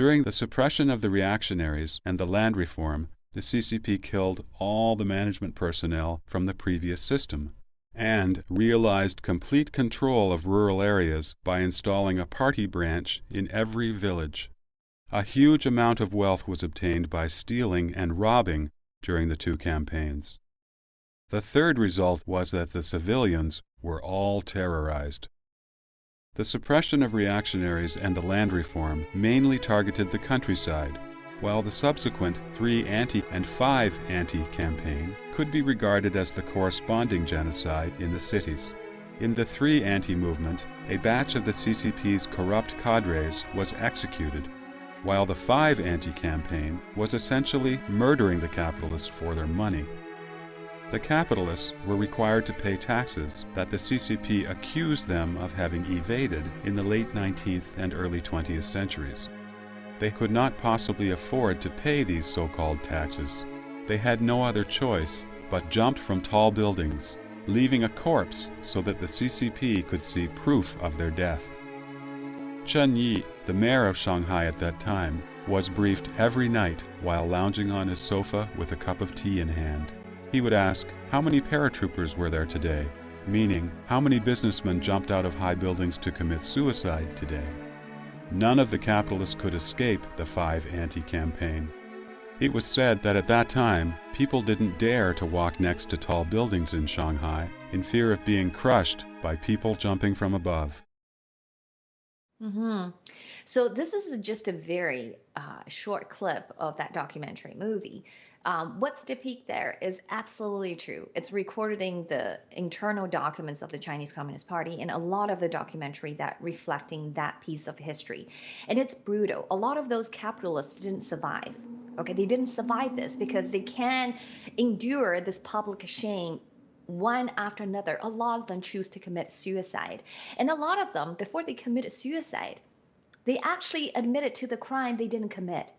During the suppression of the reactionaries and the land reform, the CCP killed all the management personnel from the previous system and realized complete control of rural areas by installing a party branch in every village. A huge amount of wealth was obtained by stealing and robbing during the two campaigns. The third result was that the civilians were all terrorized. The suppression of reactionaries and the land reform mainly targeted the countryside, while the subsequent 3 anti and 5 anti could be regarded as the corresponding genocide in the cities. In the 3 anti movement, a batch of the CCP's corrupt cadres was executed, while the 5 anti campaign was essentially murdering the capitalists for their money. The capitalists were required to pay taxes that the CCP accused them of having evaded in the late 19th and early 20th centuries. They could not possibly afford to pay these so-called taxes. They had no other choice but jumped from tall buildings, leaving a corpse so that the CCP could see proof of their death. Chen Yi, the mayor of Shanghai at that time, was briefed every night while lounging on his sofa with a cup of tea in hand. He would ask, how many paratroopers were there today? Meaning, how many businessmen jumped out of high buildings to commit suicide today? None of the capitalists could escape the 5 anti-campaign. It was said that at that time, people didn't dare to walk next to tall buildings in Shanghai in fear of being crushed by people jumping from above. So this is just a very short clip of that documentary movie. What's depicted there is absolutely true. It's recording the internal documents of the Chinese Communist Party and a lot of the documentary that reflecting that piece of history. And it's brutal. A lot of those capitalists didn't survive. Okay, they didn't survive this because they can't endure this public shame one after another. A lot of them choose to commit suicide. And a lot of them, before they committed suicide, they actually admitted to the crime they didn't commit.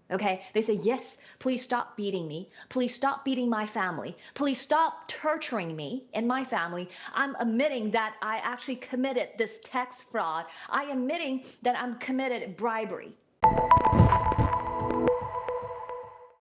Okay, they say, yes, please stop beating me. Please stop beating my family. Please stop torturing me and my family. I'm admitting that I actually committed this tax fraud. I am admitting that I'm committed bribery.